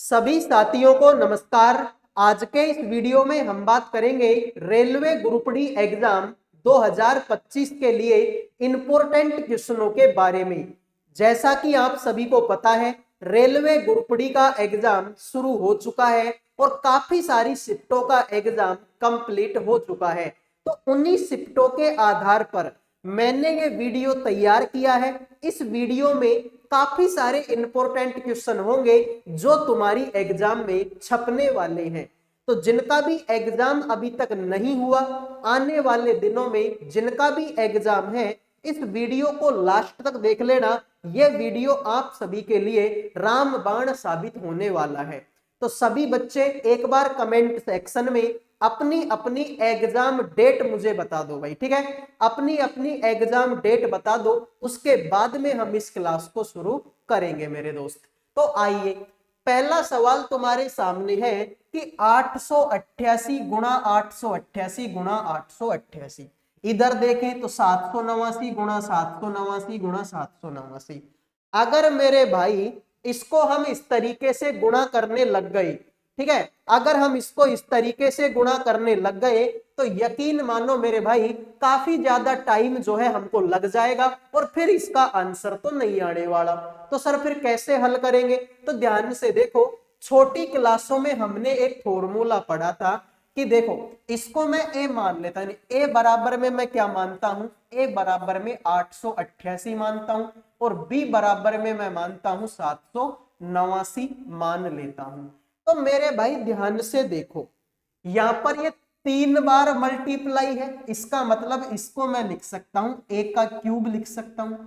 सभी साथियों को नमस्कार। आज के इस वीडियो में हम बात करेंगे रेलवे ग्रुप डी एग्जाम 2025 के लिए इंपॉर्टेंट क्वेश्चनों के बारे में। जैसा कि आप सभी को पता है, रेलवे ग्रुप डी का एग्जाम शुरू हो चुका है और काफी सारी शिफ्टों का एग्जाम कंप्लीट हो चुका है। तो उन्हीं शिफ्टों के आधार पर मैंने ये वीडियो तैयार किया है। इस वीडियो में काफी सारे इंपॉर्टेंट क्वेश्चन होंगे जो तुम्हारी एग्जाम में छपने वाले हैं। तो जिनका भी एग्जाम अभी तक नहीं हुआ, आने वाले दिनों में जिनका भी एग्जाम है, इस वीडियो को लास्ट तक देख लेना। यह वीडियो आप सभी के लिए रामबाण साबित होने वाला है। तो सभी बच्चे एक बार कमेंट सेक्शन में अपनी अपनी एग्जाम डेट मुझे बता दो भाई, ठीक है। अपनी अपनी एग्जाम डेट बता दो, उसके बाद में हम इस क्लास को शुरू करेंगे मेरे दोस्त। तो आइए, पहला सवाल तुम्हारे सामने है कि 888 गुणा 888 गुणा 888। इधर देखें तो 789 गुणा 789 गुणा 789। अगर मेरे भाई इसको हम इस तरीके से गुणा करने लग गए, ठीक है, अगर हम इसको इस तरीके से गुणा करने लग गए तो यकीन मानो मेरे भाई काफी ज्यादा टाइम जो है हमको लग जाएगा और फिर इसका आंसर तो नहीं आने वाला। तो सर फिर कैसे हल करेंगे? तो ध्यान से देखो, छोटी क्लासों में हमने एक फॉर्मूला पढ़ा था कि देखो, इसको मैं ए मान लेता हूं। ए बराबर में मैं क्या मानता हूं? ए बराबर में 888 मानता हूं और बी बराबर में मैं मानता हूं 789 मान लेता हूं। तो मेरे भाई ध्यान से देखो, यहां पर ये 3 बार मल्टीप्लाई है, इसका मतलब इसको मैं लिख सकता हूं ए का क्यूब लिख सकता हूं।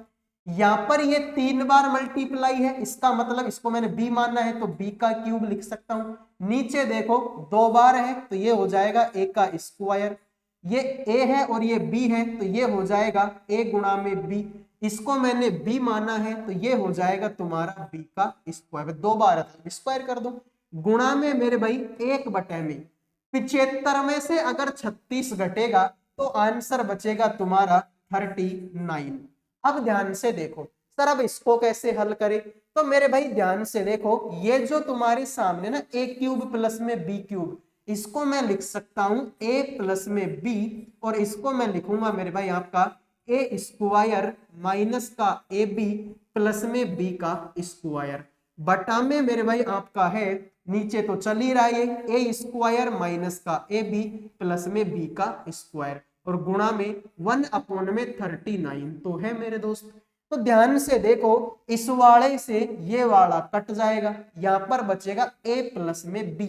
यहां पर ये 3 बार मल्टीप्लाई है, इसका मतलब इसको मैंने बी मानना है तो बी का क्यूब लिख सकता हूं। नीचे देखो 2 बार है तो ये हो जाएगा ए का स्क्वायर। ये ए है और ये बी है तो ये हो जाएगा ए गुणा में बी। इसको मैंने बी माना है तो ये हो जाएगा तुम्हारा बी का स्क्वायर। 2 बार स्क्वायर कर दो, गुणा में मेरे भाई 1/में 75 में से अगर 36 घटेगा तो आंसर बचेगा तुम्हारा 39। अब ध्यान से देखो सर, अब इसको कैसे हल करें? तो मेरे भाई ध्यान से देखो, ये जो तुम्हारे सामने ना ए क्यूब प्लस में बी क्यूब, इसको मैं लिख सकता हूं ए प्लस में बी और इसको मैं लिखूंगा मेरे भाई आपका ए स्क्वायर माइनस का ए बी प्लस में बी का स्क्वायर बटा में मेरे भाई आपका है, नीचे तो चल ही रहा है ए स्क्वायर माइनस का ए बी प्लस में बी का स्क्वायर और गुणा में 1/39 तो है मेरे दोस्त। तो ध्यान से देखो, इस वाले से ये वाला कट जाएगा, यहां पर बचेगा ए प्लस में बी।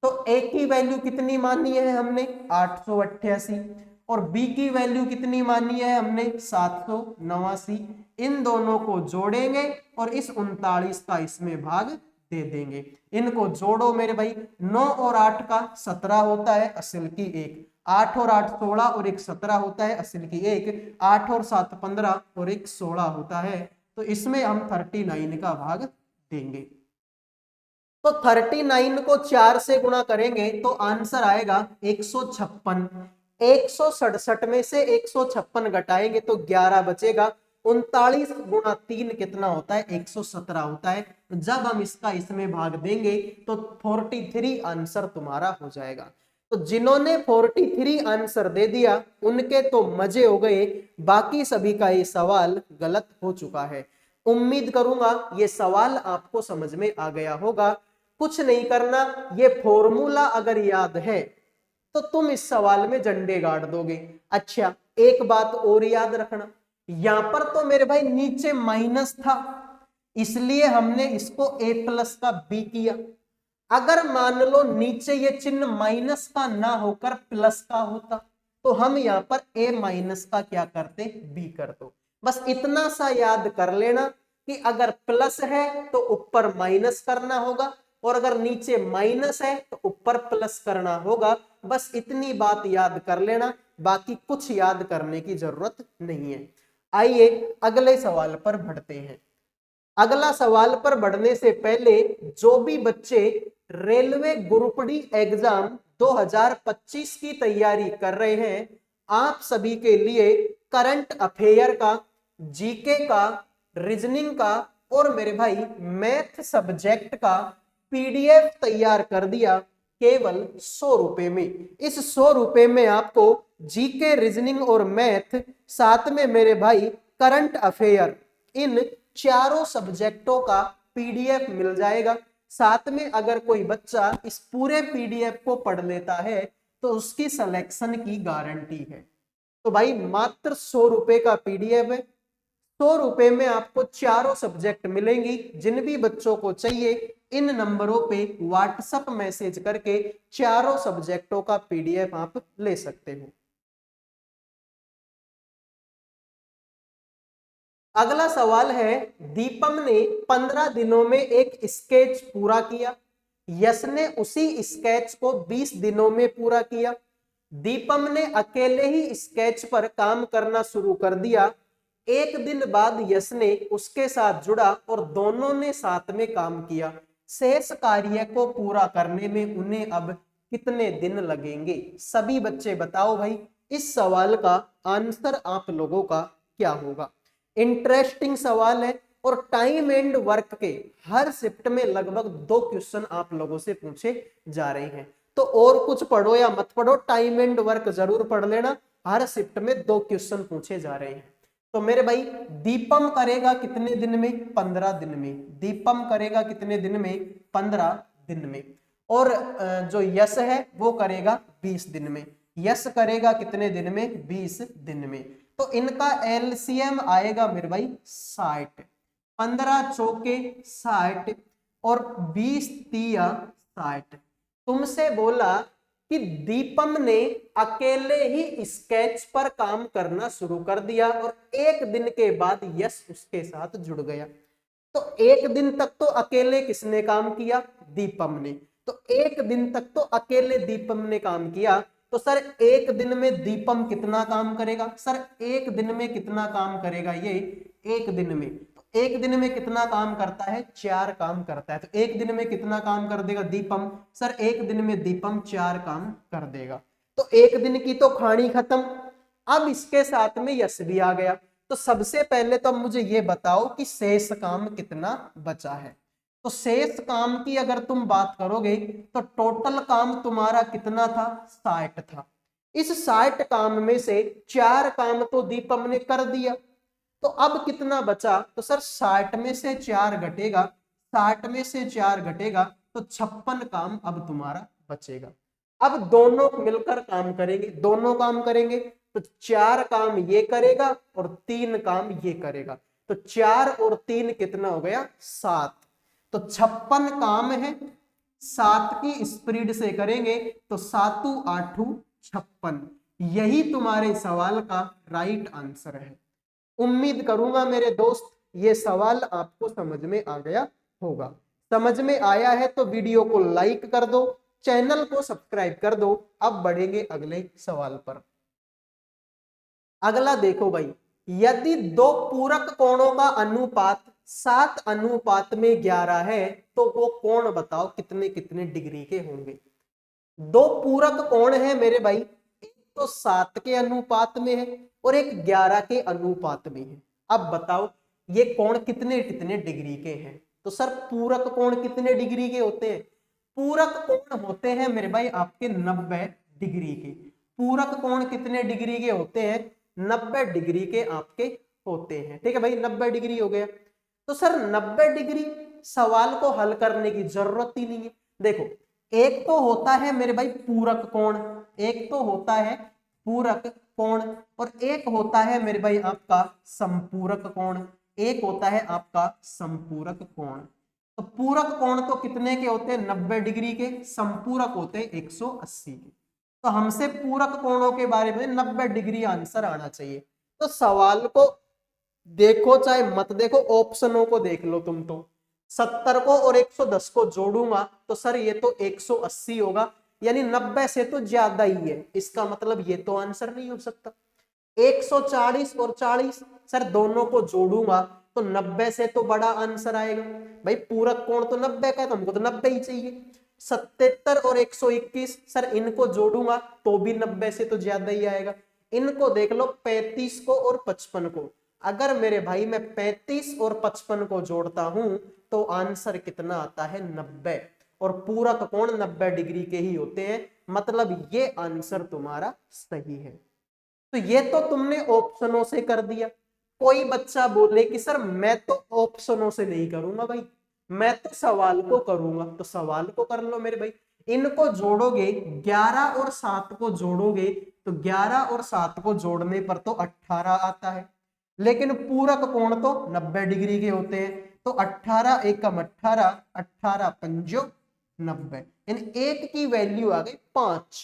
तो ए की वैल्यू कितनी मानी है हमने? 888 और बी की वैल्यू कितनी मानी है हमने? 789। इन दोनों को जोड़ेंगे और इस 39 का इसमें भाग दे देंगे। इनको जोड़ो मेरे भाई, 9 और 8 का 17 होता है, असल की 1। 8 और 8 16 और 1 17 होता है, असल की 1। 8 और 7 15 और 1 16 होता है। तो इसमें हम 39 का भाग देंगे। तो 39 को 4 से गुणा करेंगे तो आंसर आएगा 156। 167 में से 156 घटाएंगे तो 11 बचेगा। 39 गुणा 3 कितना होता है? 117 होता है। जब हम इसका इसमें भाग देंगे तो 43 आंसर तुम्हारा हो जाएगा। तो जिन्होंने 43 आंसर दे दिया उनके तो मजे हो गए, बाकी सभी का ये सवाल गलत हो चुका है। उम्मीद करूंगा ये सवाल आपको समझ में आ गया होगा। कुछ नहीं करना, ये फॉर्मूला अगर याद है तो तुम इस सवाल में झंडे गाड़ दोगे। अच्छा, एक बात और याद रखना, यहां पर तो मेरे भाई नीचे माइनस था, इसलिए हमने इसको ए प्लस का बी किया। अगर मान लो नीचे ये चिन्ह माइनस का ना होकर प्लस का होता तो हम यहां पर ए माइनस का क्या करते? बी कर दो। बस इतना सा याद कर लेना कि अगर प्लस है तो ऊपर माइनस करना होगा और अगर नीचे माइनस है तो ऊपर प्लस करना होगा। बस इतनी बात याद कर लेना, बाकी कुछ याद करने की जरूरत नहीं है। आइए अगले सवाल पर बढ़ते हैं। अगला सवाल पर बढ़ने से पहले जो भी बच्चे रेलवे ग्रुप डी एग्जाम 2025 की तैयारी कर रहे हैं, आप सभी के लिए करंट अफेयर का, जीके का, रीजनिंग का और मेरे भाई मैथ सब्जेक्ट का पीडीएफ तैयार कर दिया केवल 100 रुपए में। इस 100 रुपए में आपको जीके, रीजनिंग और मैथ, साथ में मेरे भाई करंट अफेयर, इन चारों सब्जेक्टों का पीडीएफ मिल जाएगा। साथ में अगर कोई बच्चा इस पूरे पीडीएफ को पढ़ लेता है तो उसकी सिलेक्शन की गारंटी है। तो भाई मात्र 100 रुपए का पीडीएफ है। 100 रुपए में आपको चारों सब्जेक्ट मिलेंगी। जिन भी बच्चों को चाहिए इन नंबरों पे व्हाट्सएप मैसेज करके चारों सब्जेक्टों का पीडीएफ आप ले सकते हो। अगला सवाल है, दीपम ने 15 दिनों में एक स्केच पूरा किया, यश ने उसी स्केच को 20 दिनों में पूरा किया। दीपम ने अकेले ही स्केच पर काम करना शुरू कर दिया। एक दिन बाद यश ने उसके साथ जुड़ा और दोनों ने साथ में काम किया। शेष कार्य को पूरा करने में उन्हें अब कितने दिन लगेंगे? सभी बच्चे बताओ भाई, इस सवाल का आंसर आप लोगों का क्या होगा? इंटरेस्टिंग सवाल है और टाइम एंड वर्क के हर शिफ्ट में लगभग 2 क्वेश्चन आप लोगों से पूछे जा रहे हैं। तो और कुछ पढ़ो या मत पढ़ो, टाइम एंड वर्क जरूर पढ़ लेना। हर शिफ्ट में 2 क्वेश्चन पूछे जा रहे हैं। तो मेरे भाई दीपम करेगा कितने दिन में? 15 दिन में। दीपम करेगा कितने दिन में? 15 दिन में। और जो यश है वो करेगा 20 दिन में। यश करेगा कितने दिन में? 20 दिन में। तो इनका एलसीएम आएगा मेरे भाई 60। 15 चौके 60 और 20 तिया 60। तुमसे बोला कि दीपम ने अकेले ही स्केच पर काम करना शुरू कर दिया और एक दिन के बाद यश उसके साथ जुड़ गया। तो एक दिन तक तो अकेले किसने काम किया? दीपम ने। तो एक दिन तक तो अकेले दीपम ने काम किया। तो सर एक दिन में दीपम कितना काम करेगा? सर एक दिन में कितना काम करेगा? ये एक दिन में, तो एक दिन में कितना काम करता है? 4 काम करता है। तो एक दिन में कितना काम कर देगा दीपम? सर एक दिन में दीपम 4 काम कर देगा। तो एक दिन की तो कहानी खत्म। अब इसके साथ में यश भी आ गया। तो सबसे पहले तो अब मुझे ये बताओ कि शेष काम कितना बचा है। तो शेष काम की अगर तुम बात करोगे तो टोटल काम तुम्हारा कितना था? 60 था। इस 60 काम में से 4 काम तो दीपम ने कर दिया। तो अब कितना बचा? तो सर 60 में से 4 घटेगा, 60 में से 4 घटेगा तो 56 काम अब तुम्हारा बचेगा। अब दोनों मिलकर काम करेंगे, दोनों काम करेंगे तो 4 काम ये करेगा और 3 काम ये करेगा। तो 4 और 3 कितना हो गया? 7। तो 56 काम है, 7 की स्पीड से करेंगे तो 7 8 56। यही तुम्हारे सवाल का राइट आंसर है। उम्मीद करूंगा मेरे दोस्त ये सवाल आपको समझ में आ गया होगा। समझ में आया है तो वीडियो को लाइक कर दो, चैनल को सब्सक्राइब कर दो। अब बढ़ेंगे अगले सवाल पर। अगला देखो भाई, यदि 2 पूरक कोणों का अनुपात 7:11 है तो वो कोण बताओ कितने कितने डिग्री के होंगे? 2 पूरक कोण है मेरे भाई, एक तो 7 के अनुपात में है और एक 11 के अनुपात में है। अब बताओ ये कोण कितने कितने डिग्री के हैं? तो सर पूरक कोण कितने डिग्री के होते हैं? पूरक कोण होते हैं मेरे भाई आपके 90 डिग्री के। पूरक कोण कितने डिग्री के होते हैं? 90 डिग्री के आपके होते हैं। ठीक है भाई, 90 डिग्री हो गया। तो सर 90 डिग्री सवाल को हल करने की जरूरत ही नहीं है। देखो एक तो होता है मेरे भाई पूरक कोण, एक तो होता है पूरक कोण और एक होता है मेरे भाई आपका संपूरक कोण। एक होता है आपका संपूरक कोण। तो पूरक कोण तो कितने के होते हैं? 90 डिग्री के। संपूरक होते हैं 180 के। तो हमसे पूरक कोणों के बारे में 90 डिग्री आंसर आना चाहिए। तो सवाल को देखो चाहे मत देखो, ऑप्शनों को देख लो तुम। तो 70 को और 110 को जोड़ूंगा तो सर ये तो 180 होगा, यानी 90 से तो ज्यादा ही है। इसका मतलब ये तो आंसर नहीं हो सकता। 140 और 40 सर दोनों को जोड़ूंगा तो 90 से तो बड़ा आंसर आएगा। भाई पूरक कोण तो 90 का है तो हमको तो 90 ही चाहिए। 77 और 121 सर इनको जोड़ूंगा तो भी 90 से तो ज्यादा ही आएगा। इनको देख लो 35 को और 55 को। अगर मेरे भाई मैं 35 और 55 को जोड़ता हूं तो आंसर कितना आता है? 90। और पूरक कोण 90 डिग्री के ही होते हैं, मतलब ये आंसर तुम्हारा सही है। तो ये तो तुमने ऑप्शनों से कर दिया। कोई बच्चा बोले कि सर मैं तो ऑप्शनों से नहीं करूंगा भाई, मैं तो सवाल को करूंगा, तो सवाल को कर लो मेरे भाई। इनको जोड़ोगे 11 और 7 को जोड़ोगे तो 11 और 7 को जोड़ने पर तो 18 आता है, लेकिन पूरक कोण तो 90 डिग्री के होते हैं। तो 18 एकम 18, 18 पंजो 90, इन एक की वैल्यू आ गई 5।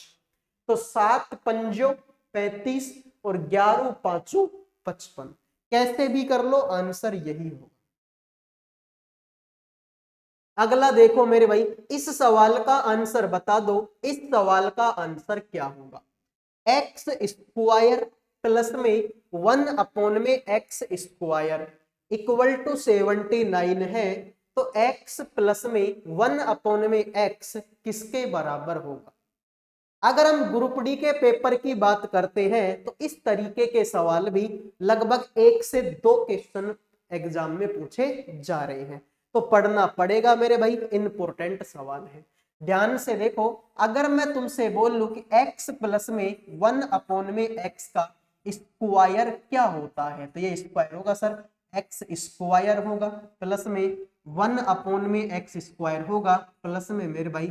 तो 7 पंजो 35 और 11 पांचों 55। कैसे भी कर लो आंसर यही होगा। अगला देखो मेरे भाई, इस सवाल का आंसर बता दो। इस सवाल का आंसर क्या होगा? एक्स स्क्वायर प्लस में 1 में एक्स स्क्वायर इक्वल टू 79 है। तो एक्स प्लस में 1 में एक्स किसके बराबर होगा? अगर हम ग्रुप डी के पेपर की बात करते हैं तो इस तरीके के सवाल भी लगभग 1 से 2 क्वेश्चन एग्जाम में पूछे जा रहे हैं, तो पढ़ना पड़ेगा मेरे भाई, इंपॉर्टेंट सवाल है। ध्यान से देखो, अगर मैं तुमसे बोल लूं कि x प्लस में 1 में x का स्क्वायर क्या होता है, तो ये स्क्वायर होगा सर, x स्क्वायर होगा, प्लस में 1 में x स्क्वायर होगा, प्लस में मेरे भाई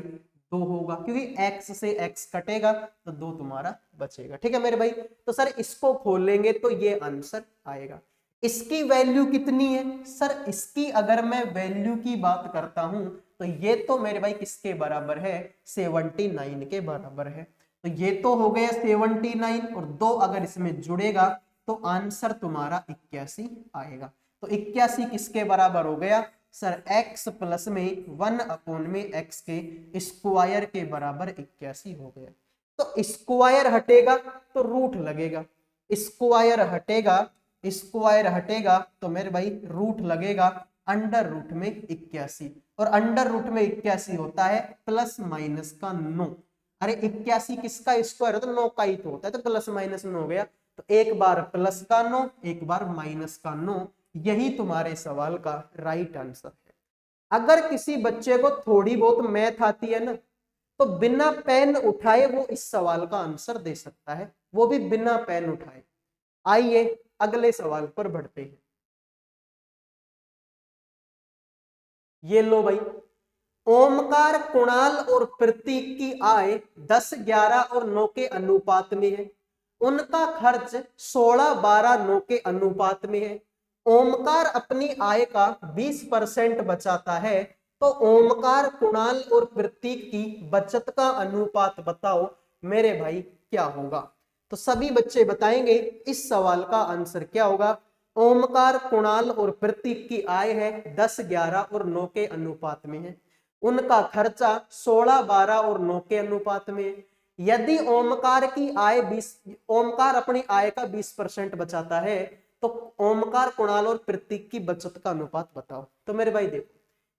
2 होगा, क्योंकि x से x कटेगा तो 2 तुम्हारा बचेगा। ठीक है मेरे भाई, तो सर इसको खोलेंगे तो ये आंसर आएगा। इसकी वैल्यू कितनी है सर? इसकी अगर मैं वैल्यू की बात करता हूं तो ये तो मेरे भाई किसके बराबर है? 79 के बराबर है। तो ये तो हो गया 79 और 2 अगर इसमें जुड़ेगा तो आंसर तुम्हारा 81 आएगा। तो 81 किसके बराबर हो गया सर? x प्लस में 1 में x के स्क्वायर के बराबर 81 हो गया। तो स्क्वायर हटेगा तो रूट लगेगा, स्क्वायर हटेगा, स्क्वायर हटेगा तो मेरे भाई रूट लगेगा अंडर रूट में 81, और अंडर रूट में 81 होता है प्लस माइनस का 9। अरे 81 किसका स्क्वायर हो तो 9 का ही तो होता है, तो प्लस माइनस 9 हो गया। तो एक बार प्लस का 9, एक बार माइनस का 9, यही तुम्हारे सवाल का राइट आंसर है। अगर किसी बच्चे को थोड़ी बहुत मैथ आती है ना, तो बिना पेन उठाए वो इस सवाल का आंसर दे सकता है, वो भी बिना पेन उठाए। आइए अगले सवाल पर बढ़ते हैं। ये लो भाई, ओमकार, कुणाल और प्रतीक की आय 10, 11 और 9 के अनुपात में है। उनका खर्च 16, 12, 9 के अनुपात में है। ओमकार अपनी आय का 20% बचाता है, तो ओमकार, कुणाल और प्रतीक की बचत का अनुपात बताओ मेरे भाई क्या होगा? तो सभी बच्चे बताएंगे इस सवाल का आंसर क्या होगा। ओमकार, कुणाल और प्रतीक की आय है 10, 11 और 9 के अनुपात में है। उनका खर्चा 16, 12 और 9 के अनुपात में है। यदि ओमकार की आय 20, ओमकार अपनी आय का 20% बचाता है, तो ओमकार, कुणाल और प्रतीक की बचत का अनुपात बताओ। तो मेरे भाई देखो,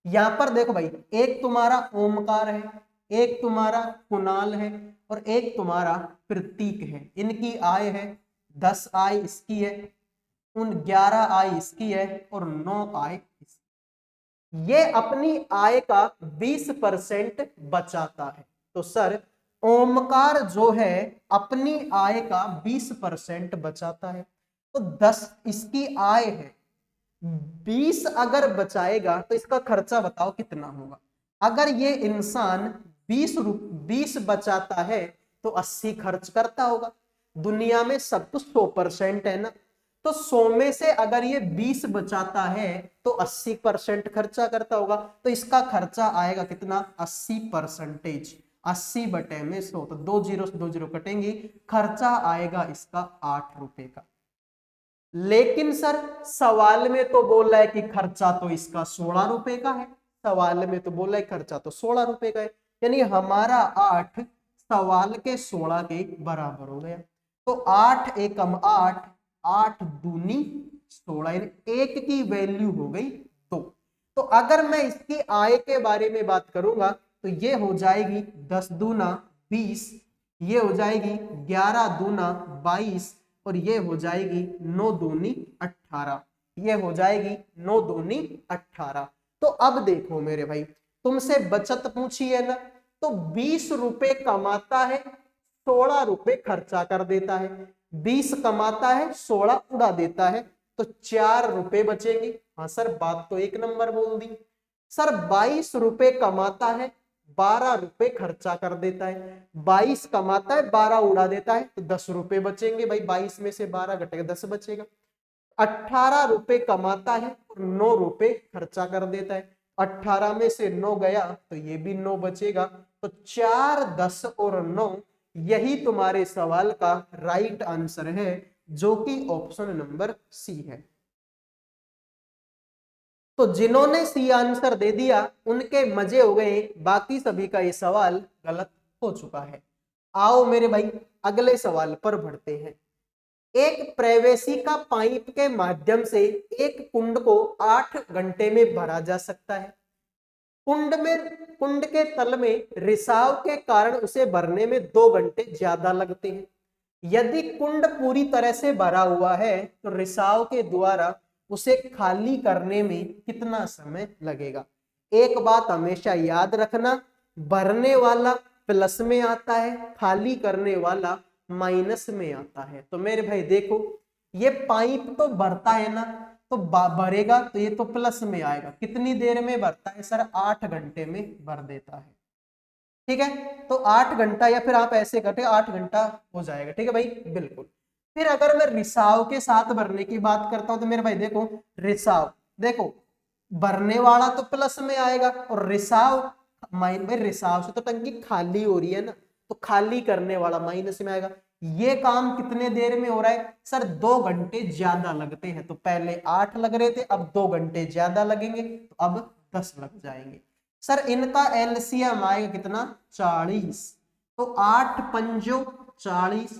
यहां पर देखो भाई, एक तुम्हारा ओमकार है, एक तुम्हारा कुणाल है और एक तुम्हारा प्रतीक है। इनकी आय है 10 आय इसकी है, 11 आय इसकी है और 9 आय इसकी। ये अपनी आय का 20% बचाता है। तो सर ओमकार जो है अपनी आय का 20% बचाता है, तो 10 इसकी आय है, 20 अगर बचाएगा तो इसका खर्चा बताओ कितना होगा। अगर ये इंसान 20 बचाता है तो 80 खर्च करता होगा। दुनिया में सब कुछ 100% है ना, तो 100 में से अगर ये 20 बचाता है तो 80% खर्चा करता होगा। तो इसका खर्चा आएगा कितना? 80%। 80 बटे में 100, तो 2 जीरो से 2 जीरो कटेंगी, खर्चा आएगा इसका 8 रुपए का। लेकिन सर सवाल में तो बोल रहा है कि खर्चा तो इसका 16 रुपए का है, सवाल में तो बोल रहा है खर्चा तो 16 रुपए का है, यानी हमारा 8 सवाल के 16 के बराबर हो गया। तो 8 एकम 8, 8 दूनी 16, यानी 1 की वैल्यू हो गई 2। तो अगर मैं इसकी आय के बारे में बात करूंगा तो ये हो जाएगी 10 दूना 20, ये हो जाएगी 11 दूना 22 और ये हो जाएगी 9 दूनी 18, ये हो जाएगी 9 दूनी 18। तो अब देखो मेरे भाई, तुमसे बचत पूछी है ना, तो 20 रुपए कमाता है, 16 रुपए खर्चा कर देता है। 20 कमाता है, 16 उड़ा देता है, तो 4 रुपए बचेंगे। हाँ सर, बात तो एक नंबर बोल दी। सर 22 रुपए कमाता है, 12 रुपए खर्चा कर देता है। 22 कमाता है, 12 उड़ा देता है, तो 10 रुपए बचेंगे भाई। 22 में से 12 घटेगा, 10 बचेगा। 18 रुपए कमाता है और 9 रुपए खर्चा कर देता है। 18 में से 9 गया तो ये भी 9 बचेगा। तो 4, 10 और 9, यही तुम्हारे सवाल का राइट आंसर है, जो कि ऑप्शन नंबर सी है। तो जिन्होंने सी आंसर दे दिया उनके मजे हो गए, बाकी सभी का ये सवाल गलत हो चुका है। आओ मेरे भाई अगले सवाल पर बढ़ते हैं। एक प्रवेशिका पाइप के माध्यम से एक कुंड को 8 घंटे में भरा जा सकता है। कुंड के तल में रिसाव के कारण उसे भरने में 2 घंटे ज्यादा लगते हैं। यदि कुंड पूरी तरह से भरा हुआ है तो रिसाव के द्वारा उसे खाली करने में कितना समय लगेगा। एक बात हमेशा याद रखना, भरने वाला प्लस में आता है, खाली करने वाला माइनस में आता है। तो मेरे भाई देखो, ये पाइप तो भरता है ना, तो भरेगा तो ये तो प्लस में आएगा। कितनी देर में भरता है सर? 8 घंटे में भर देता है। ठीक है, तो 8 घंटा, या फिर आप ऐसे करते 8 घंटा हो जाएगा। ठीक है भाई, बिल्कुल। फिर अगर मैं रिसाव के साथ भरने की बात करता हूं तो मेरे भाई देखो, रिसाव देखो, भरने वाला तो प्लस में आएगा और रिसाव भाई रिसाव से तो टंकी खाली हो रही है ना, तो खाली करने वाला माइनस में आएगा। ये काम कितने देर में हो रहा है सर? 2 घंटे ज्यादा लगते हैं। तो पहले 8 लग रहे थे, अब 2 घंटे ज्यादा लगेंगे, तो अब 10 लग जाएंगे। सर इनका एलसीएम आएगा कितना? 40। तो 8 पंजो 40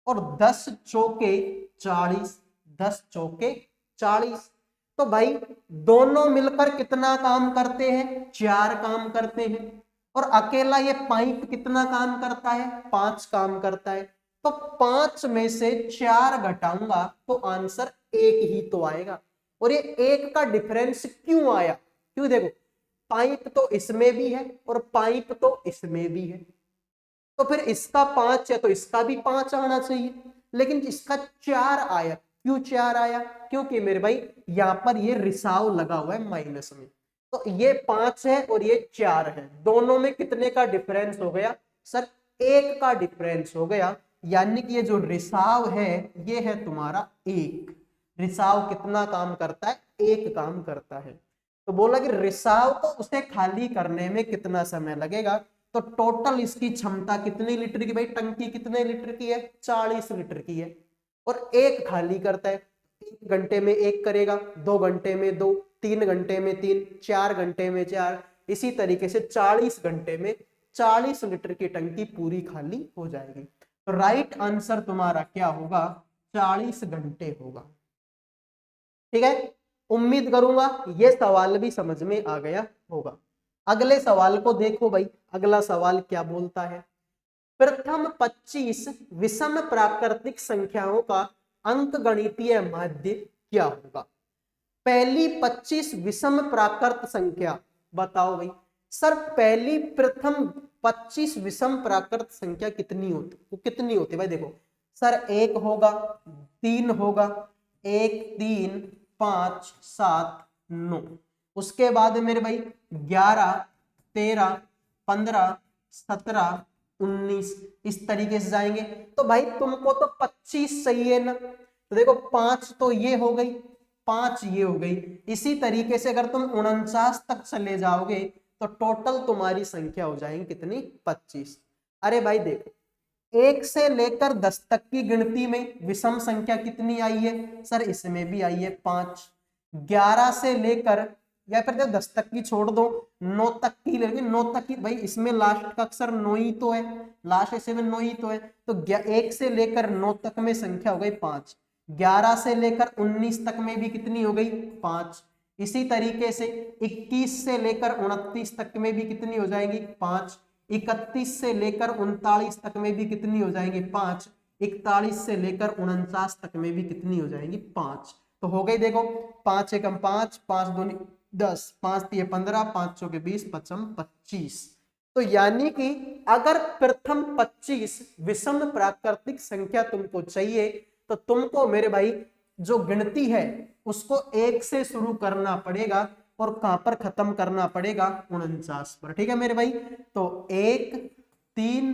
और 10 चौके 40, 10 चौके 40। तो भाई दोनों मिलकर कितना काम करते हैं? 4 काम करते हैं। और अकेला ये पाइप कितना काम करता है? 5 काम करता है। तो 5 में से 4 घटाऊंगा तो आंसर 1 ही तो आएगा। और ये 1 का डिफरेंस क्यों आया? क्यों? देखो, पाइप तो इसमें भी है और पाइप तो इसमें भी है, तो फिर इसका 5 है तो इसका भी 5 आना चाहिए, लेकिन इसका 4 आया। क्यों 4 आया? क्योंकि मेरे भाई यहां पर ये रिसाव लगा हुआ है माइनस में। तो ये 5 है और ये 4 है, दोनों में कितने का डिफरेंस हो गया सर? 1 का डिफरेंस हो गया। यानी कि ये जो रिसाव है ये है तुम्हारा 1। रिसाव कितना काम करता है? 1 काम करता है। तो बोला कि रिसाव को उसे खाली करने में कितना समय लगेगा। तो टोटल इसकी क्षमता कितने लीटर की भाई? टंकी कितने लीटर की है? 40 लीटर की है। और 1 खाली करता है। 1 घंटे में 1 करेगा, 2 घंटे में 2, 3 घंटे में 3, 4 घंटे में 4, इसी तरीके से 40 घंटे में 40 लीटर की टंकी पूरी खाली हो जाएगी। तो राइट आंसर तुम्हारा क्या होगा? 40 घंटे होगा। ठीक है, उम्मीद करूंगा ये सवाल भी समझ में आ गया होगा। अगले सवाल को देखो भाई, अगला सवाल क्या बोलता है? प्रथम 25 विषम प्राकृतिक संख्याओं का अंकगणितीय माध्य क्या होगा? पहली 25 विषम प्राकृत संख्या बताओ भाई। सर पहली प्रथम 25 विषम प्राकृत संख्या कितनी होती? वो कितनी होती भाई? देखो सर 1 होगा, 3 होगा, 1, 3, 5, 7, 9। उसके बाद मेरे भाई 11, 13, 15, 17, 19, इस तरीके से जाएंगे। तो भाई तुमको तो 25 सही है ना, तो देखो 5 तो ये हो गई, 5 ये हो गई। इसी तरीके से अगर तुम 49 तक चले जाओगे तो टोटल तुम्हारी संख्या हो जाएगी कितनी? 25। अरे भाई देखो, 1 से लेकर 10 तक की गिनती में विषम संख्या कितनी आई है? सर इसमें भी आई है 5। 11 से लेकर, या फिर 10 तक की छोड़ दो, 9 तक की लेंगे। 9 तक की भाई इसमें लास्ट का अक्षर 9 ही तो है, लास्ट ऐसे में 9 ही तो है। तो 1 से लेकर 9 तक में संख्या हो गई 5। 11 से लेकर 19 तक में भी कितनी हो गई? 5। इसी तरीके से 21 से लेकर 29 तक में भी कितनी हो जाएगी? 5। 31 से लेकर 39 तक में भी कितनी हो जाएंगी? 5। 41 से लेकर 49 तक में भी कितनी हो जाएंगी? 5। तो हो गई देखो, 5 एकम 5, 5 दूनी 10, 5 तिये 15, 5 चौके 20, पचम 25। तो यानी कि अगर प्रथम 25 विषम प्राकृतिक संख्या तुमको चाहिए तो तुमको मेरे भाई जो गिनती है उसको 1 से शुरू करना पड़ेगा और कहां पर खत्म करना पड़ेगा, 49 पर। ठीक है मेरे भाई, तो 1, 3,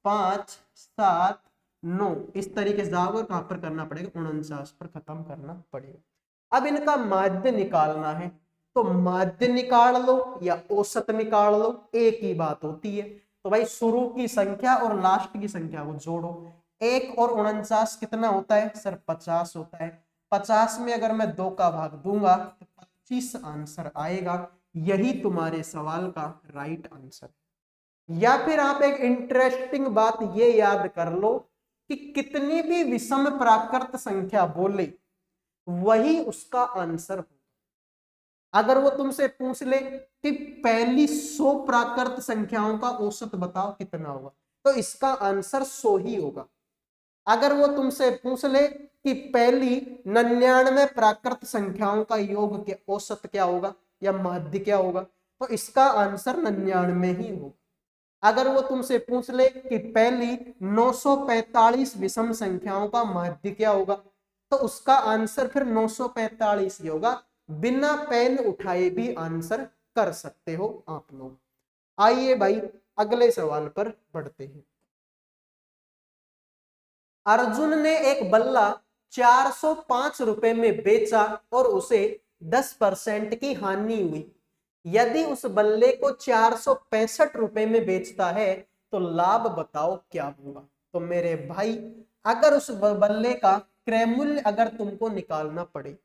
5, 7, 9 इस तरीके से जाओगे और कहां पर करना पड़ेगा, 49 पर खत्म करना पड़ेगा। अब इनका माध्य निकालना है, तो माध्य निकाल लो या औसत निकाल लो, एक ही बात होती है। तो भाई शुरू की संख्या और लास्ट की संख्या को जोड़ो। 1 और 49 कितना होता है सर, 50 होता है। 50 में अगर मैं 2 का भाग दूंगा तो 25 आंसर आएगा। यही तुम्हारे सवाल का राइट आंसर। या फिर आप एक इंटरेस्टिंग बात ये याद कर लो कि कितनी भी विषम प्राकृत संख्या बोले वही उसका आंसर हो। अगर वो तुमसे पूछ ले कि पहली 100 प्राकृत संख्याओं का औसत बताओ कितना होगा, तो इसका आंसर 100 ही होगा। अगर वो तुमसे पूछ ले कि पहली 99 प्राकृत संख्याओं का योग के औसत क्या होगा या माध्य क्या होगा, तो इसका आंसर 99 ही होगा। अगर वो तुमसे पूछ ले कि पहली 945 विषम संख्याओं का माध्य क्या होगा, तो उसका आंसर फिर 945 ही होगा। बिना पेन उठाए भी आंसर कर सकते हो आप लोग। आइए भाई अगले सवाल पर बढ़ते हैं। अर्जुन ने एक बल्ला 405 रुपए में बेचा और उसे 10% की हानि हुई। यदि उस बल्ले को 465 रुपए में बेचता है तो लाभ बताओ क्या होगा। तो मेरे भाई अगर उस बल्ले का क्रय मूल्य अगर तुमको निकालना पड़े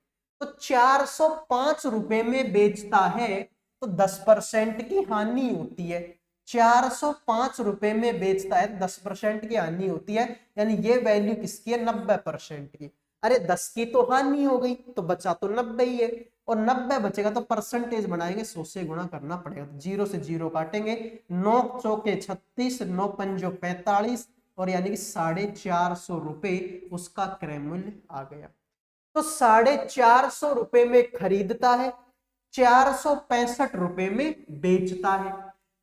तो 405 रुपए में बेचता है तो 10% की हानि होती है। 405 रुपए में बेचता है 10% की हानि होती है, यानी ये वैल्यू किसकी है, 90% की। अरे 10 की तो हानि हो गई तो बचा तो 90 ही है, और 90 बचेगा तो परसेंटेज बनाएंगे, 100 से गुणा करना पड़ेगा। तो 0 से 0 काटेंगे, 9 चौके 36, 9 पंजो 45, और यानी कि 450 रुपए उसका क्रय मूल्य आ गया। तो 450 रुपए में खरीदता है, 465 रुपए में बेचता है।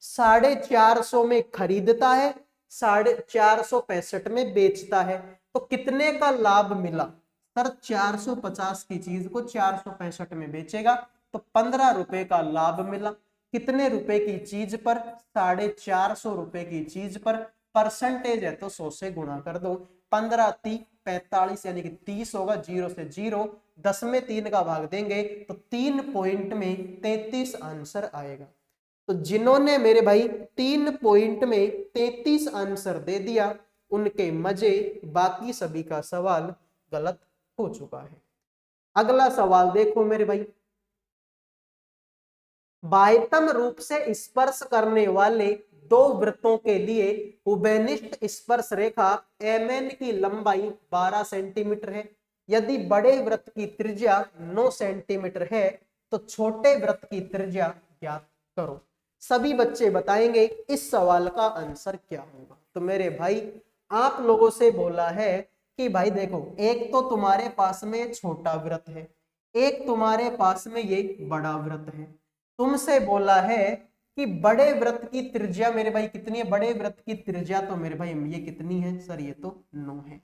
450 में खरीदता है, 465 में बेचता है, तो कितने का लाभ मिला सर, 450 की चीज को 465 में बेचेगा तो 15 रुपए का लाभ मिला। कितने रुपए की चीज पर, 450 रुपए की चीज पर। परसेंटेज है तो 100 से गुणा कर दो, 15 3 45 यानी कि 30 होगा। 0 से 0, 10 में 3 का भाग देंगे तो 3 पॉइंट में 33 आंसर आएगा। तो जिन्होंने मेरे भाई 3 पॉइंट में 33 आंसर दे दिया उनके मजे, बाकी सभी का सवाल गलत हो चुका है। अगला सवाल देखो मेरे भाई, बाह्यतम रूप से स्पर्श करने वाले दो वृत्तों के लिए उभयनिष्ठ स्पर्श रेखा MN की लंबाई 12 सेंटीमीटर है। यदि बड़े वृत्त की त्रिज्या 9 सेंटीमीटर है तो छोटे वृत्त की त्रिज्या ज्ञात करो। सभी बच्चे बताएंगे इस सवाल का आंसर क्या होगा। तो मेरे भाई आप लोगों से बोला है कि भाई देखो, एक तो तुम्हारे पास में छोटा वृत्त है, एक तुम्हारे पास में ये बड़ा वृत्त है। तुमसे बोला है कि बड़े वृत्त की त्रिज्या मेरे भाई कितनी है, बड़े वृत्त की त्रिज्या तो मेरे भाई ये कितनी है सर, ये तो 9 है।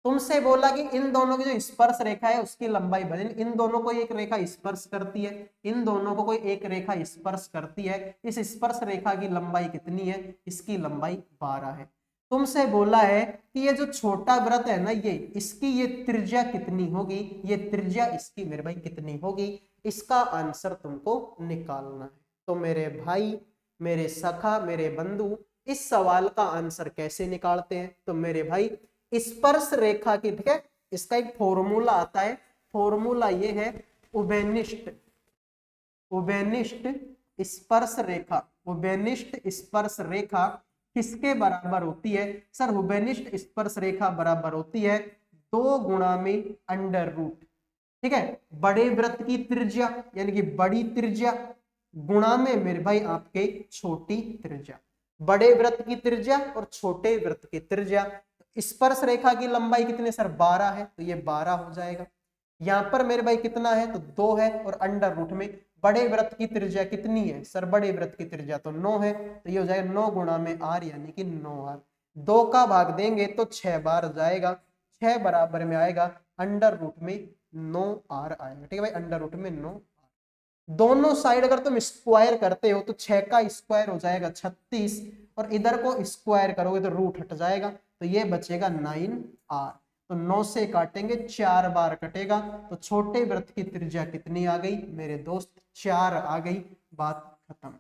तुमसे बोला कि इन दोनों की जो स्पर्श रेखा है उसकी लंबाई बदल, इन दोनों को एक रेखा स्पर्श करती है, इन दोनों को कोई एक रेखा स्पर्श करती है। इस स्पर्श रेखा की लंबाई कितनी है, इसकी लंबाई 12 है। तुमसे बोला है कि ये जो छोटा वृत्त है ना, ये इसकी ये त्रिज्या कितनी होगी, ये त्रिज्या इसकी मेरे भाई कितनी होगी, इसका आंसर तुमको निकालना है। तो मेरे भाई, मेरे सखा, मेरे बंधु, इस सवाल का आंसर कैसे निकालते हैं। तो मेरे भाई स्पर्श रेखा की, ठीक है, इसका एक फॉर्मूला आता है। फॉर्मूला ये है, उभयनिष्ठ स्पर्श रेखा। उभयनिष्ठ स्पर्श रेखा किसके बराबर होती है सर, उभयनिष्ठ स्पर्श रेखा बराबर होती है 2 गुणा में अंडर रूट, ठीक है, बड़े वृत्त की त्रिज्या यानी कि बड़ी त्रिज्या गुणा में मेरे भाई आपके छोटी त्रिज्या। बड़े वृत्त की त्रिज्या और छोटे वृत्त की त्रिज्या। स्पर्श रेखा की लंबाई कितनी सर, 12 है, तो ये 12 हो जाएगा। यहां पर मेरे भाई कितना है तो 2 है, और अंडर रूट में बड़े वृत्त की त्रिज्या कितनी है सर? बड़े वृत्त की त्रिज्या तो 9 है, तो ये हो जाएगा 9 गुणा में r यानी कि 9r। 2 का भाग देंगे तो 6 बार जाएगा, 6 बराबर में आएगा अंडर रूट में 9r आएगा। ठीक है भाई, अंडर रूट में 9। दोनों साइड अगर तुम स्क्वायर करते हो तो 6 का स्क्वायर हो जाएगा 36 और इधर को स्क्वायर करोगे तो रूट हट जाएगा, तो ये बचेगा 9r। तो 9 से काटेंगे 4 बार कटेगा, तो छोटे वृत्त की त्रिज्या कितनी आ गई मेरे दोस्त? 4 आ गई, बात खत्म।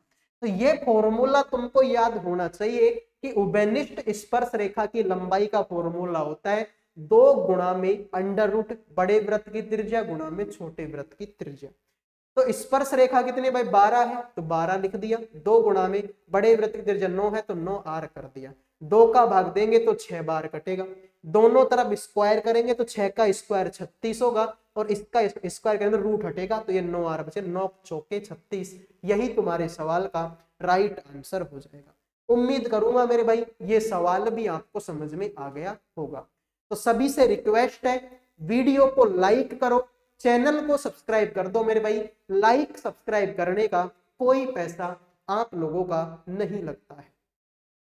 तो ये फॉर्मूला तुमको याद होना चाहिए कि उभयनिष्ठ स्पर्श रेखा की लंबाई का फॉर्मूला होता है 2 गुणा में अंडर रूट बड़े वृत्त की त्रिज्या गुणा में छोटे वृत्त की त्रिज्या। तो स्पर्श रेखा कितनी भाई? 12 है, तो 12 लिख दिया। 2 गुणा में बड़े वृत्त की त्रिज्या 9 है, तो 9r कर दिया। 2 का भाग देंगे तो 6 बार कटेगा, दोनों तरफ स्क्वायर करेंगे तो 6 का स्क्वायर 36 होगा और इसका स्क्वायर करेंगे तो रूट हटेगा, तो ये 9r बचे। 9 चौके 36, यही तुम्हारे सवाल का राइट आंसर हो जाएगा। उम्मीद करूंगा मेरे भाई ये सवाल भी आपको समझ में आ गया होगा। तो सभी से रिक्वेस्ट है, वीडियो को लाइक करो, चैनल को सब्सक्राइब कर दो मेरे भाई। लाइक सब्सक्राइब करने का कोई पैसा आप लोगों का नहीं लगता है।